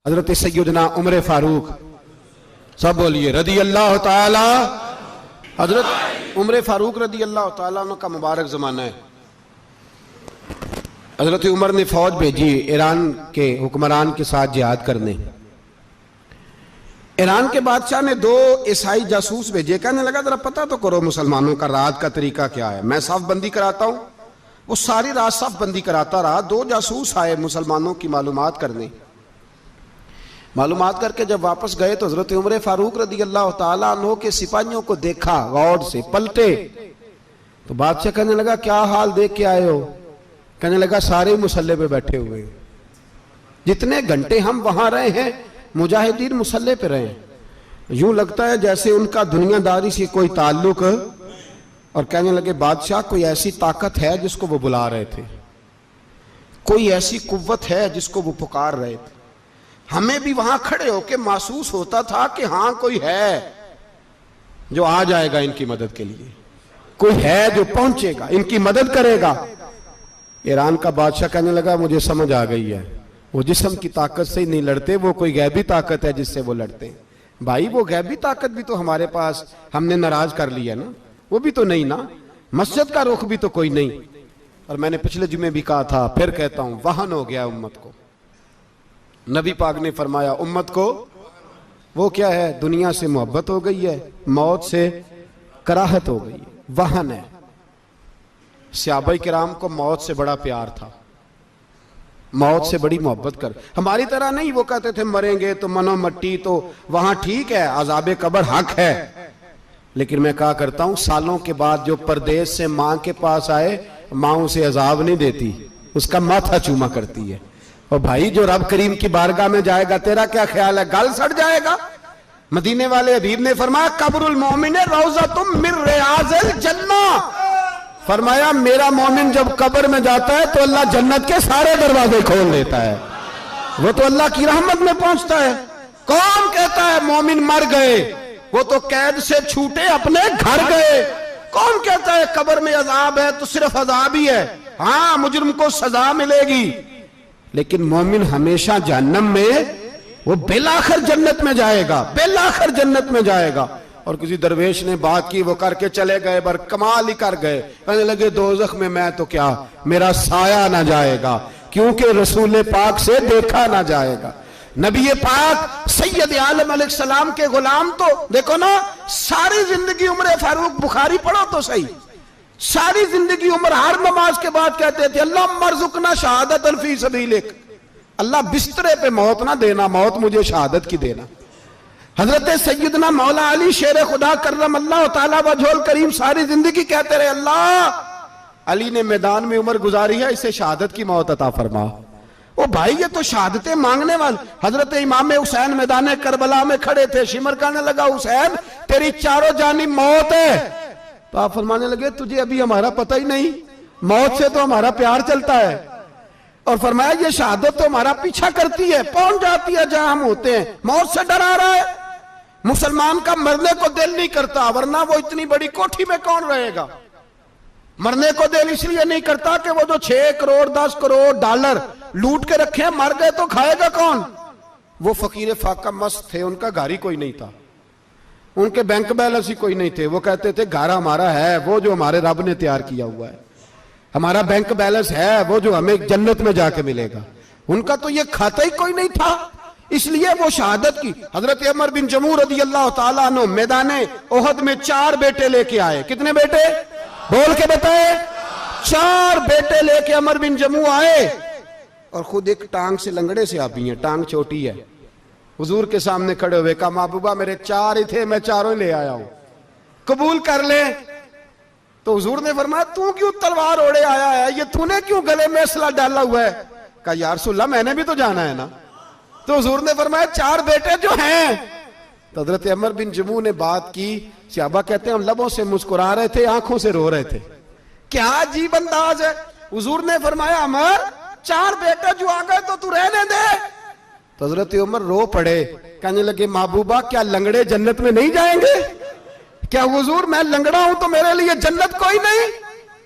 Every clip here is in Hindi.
हजरत सैयदना उमर फारूक, सब बोलिए रदी अल्लाह ताला। हजरत उमर फारूक रदी अल्लाह ताला का मुबारक ज़माना है। हजरत उमर ने फौज भेजी ईरान के हुक्मरान के साथ जिहाद करने। ईरान के बादशाह ने 2 ईसाई जासूस भेजे, कहने लगा जरा पता तो करो मुसलमानों का रात का तरीका क्या है, मैं साफ बंदी कराता हूं। वो सारी रात साफ बंदी कराता रहा। 2 जासूस आए मुसलमानों की मालूमात करने। मालूमात करके जब वापस गए तो हजरत उमर फारूक रदी अल्लाह ताला अन्हु के सिपाहियों को देखा, गौर से पलटे तो बादशाह कहने लगा क्या हाल देख के आए हो? कहने लगा सारे मुसल्ले पे बैठे हुए, जितने घंटे हम वहां रहे हैं मुजाहिदीन मुसल्ले पे रहे, यूं लगता है जैसे उनका दुनियादारी से कोई ताल्लुक। और कहने लगे बादशाह कोई ऐसी ताकत है जिसको वो बुला रहे थे, कोई ऐसी कुव्वत है जिसको वो पुकार रहे थे। हमें भी वहां खड़े होकर महसूस होता था कि हां कोई है जो आ जाएगा इनकी मदद के लिए, कोई है जो पहुंचेगा इनकी मदद करेगा। ईरान का बादशाह कहने लगा मुझे समझ आ गई है, वो जिस्म की ताकत से ही नहीं लड़ते, वो कोई गैबी ताकत है जिससे वो लड़ते हैं। भाई वो गैबी ताकत भी तो हमारे पास हमने नाराज कर लिया ना, वो भी तो नहीं ना, मस्जिद का रुख भी तो कोई नहीं। और मैंने पिछले जुमे भी कहा था, फिर कहता हूं, वहन हो गया उम्मत को। नबी पाक ने फरमाया उम्मत को वो क्या है, दुनिया से मोहब्बत हो गई है, मौत से कराहत हो गई है, वहन है। सहाबाए किराम को मौत से बड़ा प्यार था, मौत से बड़ी मोहब्बत कर, हमारी तरह नहीं। वो कहते थे मरेंगे तो मनो मट्टी, तो वहां ठीक है, अज़ाबे कब्र हक है। लेकिन मैं कहा करता हूं सालों के बाद जो परदेश से मां के पास आए, मां उसे अजाब नहीं देती, उसका माथा चूमा करती है। और भाई जो रब करीम की बारगाह में जाएगा, तेरा क्या ख्याल है, गल सड़ जाएगा? मदीने वाले हबीब ने फरमाया कब्रुल मोमिन रौज़तुम मिन रियाज़िल जन्ना, फरमाया मेरा मोमिन जब कब्र में जाता है तो अल्लाह जन्नत के सारे दरवाजे खोल देता है, वो तो अल्लाह की रहमत में पहुंचता है। कौन कहता है मोमिन मर गए, वो तो कैद से छूटे अपने घर गए। कौन कहता है कब्र में अजाब है तो सिर्फ अजाब ही है, हाँ मुजरिम को सजा मिलेगी, लेकिन मोमिन हमेशा जहन्नम में, वो बेलाखिर जन्नत में जाएगा, बेलाखिर जन्नत में जाएगा। और किसी दरवेश ने बात की, वो करके चले गए, बर कमाल ही कर गए, कहने लगे दोज़ख में मैं तो क्या, मेरा साया ना जाएगा, क्योंकि रसूल पाक से देखा ना जाएगा। नबी पाक सैयद आलम अलैहिस्सलाम के गुलाम तो देखो ना, सारी जिंदगी उमर फारूक, बुखारी पढ़ो तो सही, सारी जिंदगी उम्र हर नमाज के बाद कहते थे अल्लाह मरजुकना शहादतन फी सबीलिक, अल्लाह बिस्तरे पे मौत ना देना, मौत मुझे शहादत की देना। हजरत सैयदना मौला अली शेर खुदा करम अल्लाह ताला वजहुल करीम सारी जिंदगी कहते रहे अल्लाह अली ने मैदान में उम्र गुजारी है, इसे शहादत की मौत अता फरमा। ओ भाई ये तो शहादतें मांगने वाले। हजरत इमाम हुसैन मैदान करबला में खड़े थे, शिमर कहने लगा हुसैन तेरी चारों जानी मौत है, तो आप फरमाने लगे तुझे अभी हमारा पता ही नहीं, मौत से तो हमारा प्यार चलता है। और फरमाया ये शहादत तो हमारा पीछा करती है, पहुंच जाती है जहां हम होते हैं, मौत से डरा रहा है। मुसलमान का मरने को दिल नहीं करता, वरना वो इतनी बड़ी कोठी में कौन रहेगा। मरने को दिल इसलिए नहीं करता कि वो जो 6 करोड़ 10 करोड़ डॉलर लूट के रखे, मर गए तो खाएगा कौन। वो फकीर फाका मस्त थे, उनका घर ही कोई नहीं था, उनके बैंक बैलेंस ही कोई नहीं थे। वो कहते थे घर हमारा है वो जो हमारे रब ने तैयार किया हुआ है, हमारा बैंक बैलेंस है वो जो हमें जन्नत में जाके मिलेगा। उनका तो ये खाता ही कोई नहीं था, इसलिए वो शहादत की। हजरत उमर बिन जमू रदी अल्लाह ताला अन्हु मैदाने ओहद में 4 बेटे लेके आए। कितने बेटे बोल के बताए? 4 बेटे लेके अमर बिन जमू आए, और खुद एक टांग से लंगड़े से आप ही हैं, टांग छोटी है। हुजूर के सामने खड़े हुए कहा महबूबा मेरे 4 ही थे, मैं 4 ही ले आया हूं, कबूल कर ले। तो हुजूर ने फरमाया तू क्यों तलवार ओढ़े आया है, ये तूने क्यों गले में असला डाला हुआ है? कहा या रसूलल्लाह मैंने भी तो जाना है ना। तो हुजूर ने फरमाया 4 बेटे जो हैं। तो हजरत अमर बिन जमू ने बात की, सहाबा कहते हैं हम लबों से मुस्कुरा रहे थे, आंखों से रो रहे थे, क्या अजीब अंदाज है। हुजूर ने फरमाया अमर 4 बेटे जो आ गए तो तू रहने दे। तो हजरत उमर रो पड़े, कहने लगे महबूबा क्या लंगड़े जन्नत में नहीं जाएंगे? क्या हुजूर मैं लंगड़ा हूं तो मेरे लिए जन्नत कोई नहीं?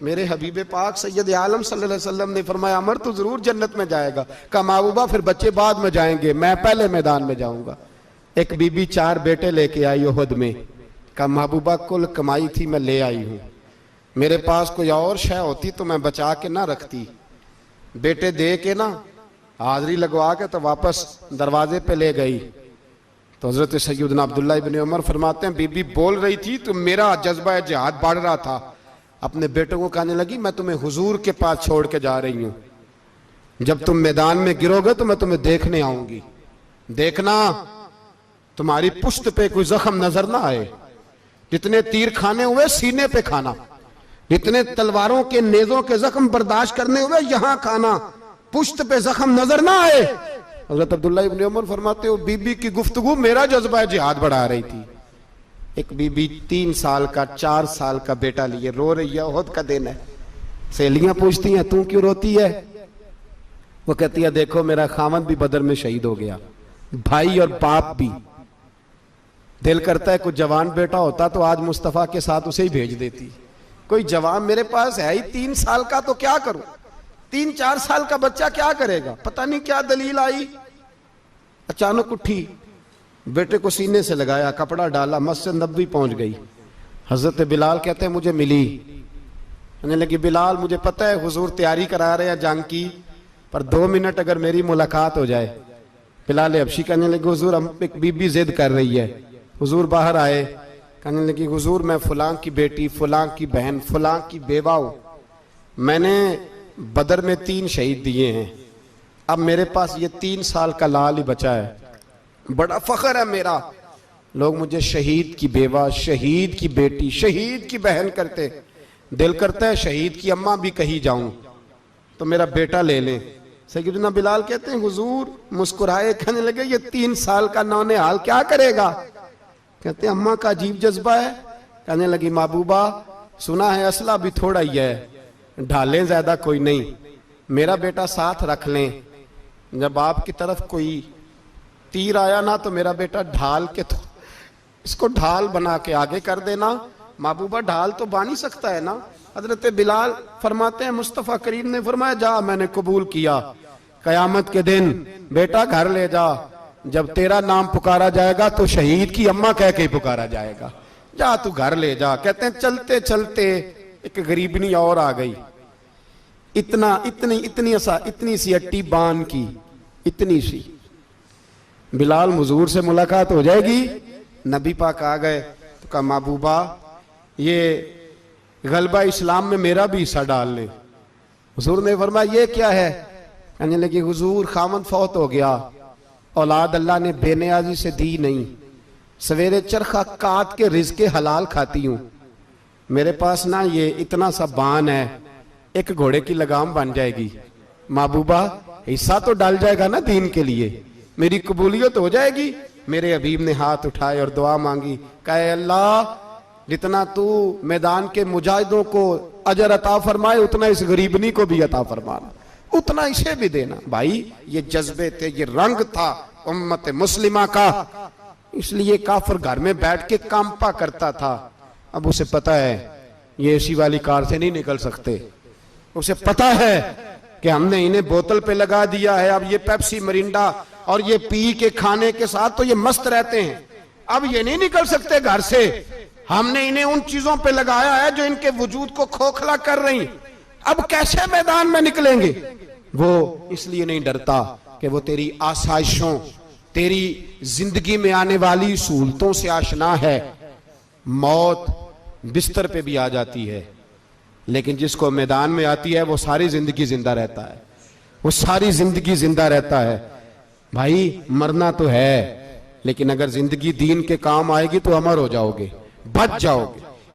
मेरे हबीब पाक सैयद आलम सल्लल्लाहु अलैहि वसल्लम ने फरमाया अमर तो जरूर जन्नत में जाएगा। कहा महबूबा फिर बच्चे बाद में जाएंगे, मैं पहले मैदान में जाऊंगा। एक बीबी 4 बेटे लेके आई उहद में। कहा महबूबा कुल कमाई थी मैं ले आई हूं, मेरे पास कोई और शय होती तो मैं बचा के ना रखती। बेटे दे के ना हाजिरी लगवा के तो वापस दरवाजे पे ले गई। तो हजरत सैयदना अब्दुल्ला इब्न उमर फरमाते हैं बीबी बोल रही थी तो मेरा जज्बा जिहाद बढ़ रहा था। अपने बेटों को कहने लगी मैं तुम्हें हुजूर के पास छोड़ के जा रही हूं, जब तुम मैदान में गिरोगे तो मैं तुम्हें देखने आऊंगी, देखना तुम्हारी पुश्त पे कोई जख्म नजर ना आए। जितने तीर खाने हुए सीने पे खाना, जितने तलवारों के नेजों के जख्म बर्दाश्त करने हुए यहां खाना, पुश्त पे जख्म नजर ना आए। हजरत अब्दुल्ला इब्न उमर फरमाते हो बीबी की गुफ्तगू मेरा जज्बा जिहाद बढ़ा रही थी। एक बीबी 3 साल का 4 साल का बेटा लिए रो रही है, ओहद का दिन है। सहेलियां पूछती हैं तू क्यों रोती है? वो कहती है देखो मेरा खामद भी बदर में शहीद हो गया, भाई और बाप भी। दिल करता है कोई जवान बेटा होता तो आज मुस्तफा के साथ उसे ही भेज देती। कोई जवान मेरे पास है ही 3 साल का तो क्या करूं, 3-4 साल का बच्चा क्या करेगा? पता नहीं क्या दलील आई, अचानक उठी, बेटे को सीने से लगाया, कपड़ा डाला, मस्जिद नबवी पहुंच गई। हजरत बिलाल कहते हैं मुझे मिली, कहने लगी बिलाल मुझे पता है हुजूर तैयारी करा रहे हैं जंग की, पर 2 मिनट अगर मेरी मुलाकात हो जाए। बिलाल हबशी कहने लगे हुजूर हम एक बीबी जिद कर रही है। हुजूर बाहर आए, कहने लगी हुजूर मैं फलां की बेटी, फलां की बहन, फलां की बेवा हूं, मैंने बदर में 3 शहीद दिए हैं, अब मेरे पास ये 3 साल का लाल ही बचा है, बड़ा फख्र है मेरा। लोग मुझे शहीद की बेवा, शहीद की बेटी, शहीद की बहन करते, दिल करता है शहीद की अम्मा भी कहीं जाऊं तो मेरा बेटा ले लें। सैयदना बिलाल कहते हैं हुजूर मुस्कुराए, कहने लगे ये 3 साल का नौनिहाल क्या करेगा? कहते हैं अम्मा का अजीब जज्बा है। कहने लगी महबूबा सुना है असला भी थोड़ा ही है, ढालें ज्यादा कोई नहीं, मेरा बेटा साथ रख लें, जब आपकी तरफ कोई तीर आया ना तो मेरा बेटा ढाल के तो इसको ढाल बना के आगे कर देना। महबूबा ढाल तो बन ही सकता है ना। हजरत बिलाल फरमाते हैं मुस्तफ़ा करीम ने फरमाया जा मैंने कबूल किया, कयामत के दिन बेटा घर ले जा, जब तेरा नाम पुकारा जाएगा तो शहीद की अम्मा कह के ही पुकारा जाएगा, जा तू घर ले जा। कहते हैं चलते चलते एक गरीबनी और आ गई, इतनी सी अट्टी बान की, इतनी सी। बिलाल हुजूर से मुलाकात हो जाएगी, नबी पाक आ गए तो कहा महबूबा ये गलबा इस्लाम में मेरा भी हिस्सा डाल ले। हुजूर ने फरमाया ये क्या है? कहने लगी हुजूर खामद फौत हो गया, औलाद अल्लाह ने बेनियाजी से दी नहीं, सवेरे चरखा काट के रिज़्क़े हलाल खाती हूं, मेरे पास ना ये इतना सा बान है, एक घोड़े की लगाम बन जाएगी, महबूबा हिस्सा तो डाल जाएगा ना दीन के लिए, मेरी कबूलियत हो जाएगी। मेरे हबीब ने हाथ उठाए और दुआ मांगी, कहे अल्लाह जितना तू मैदान के मुजाहिदों को अजर अता फरमाए उतना इस गरीबनी को भी अता फरमाना, उतना इसे भी देना। भाई ये जज्बे थे, ये रंग था उम्मत मुस्लिमा का, इसलिए काफिर घर में बैठ के कांपा करता था। अब उसे पता है ये एसी वाली कार से नहीं निकल सकते, उसे पता है कि हमने इन्हें बोतल पे लगा दिया है, अब ये पेप्सी मरिंडा और ये पी के खाने के साथ तो ये मस्त रहते हैं, अब ये नहीं निकल सकते घर से, हमने इन्हें उन चीजों पे लगाया है जो इनके वजूद को खोखला कर रही, अब कैसे मैदान में निकलेंगे? वो इसलिए नहीं डरता कि वो तेरी आसाइशों, तेरी जिंदगी में आने वाली सहूलतों से आशना है। मौत बिस्तर पे भी आ जाती है, लेकिन जिसको मैदान में आती है वो सारी जिंदगी जिंदा रहता है, वो सारी जिंदगी जिंदा रहता है। भाई मरना तो है, लेकिन अगर जिंदगी दीन के काम आएगी तो अमर हो जाओगे, बच जाओगे।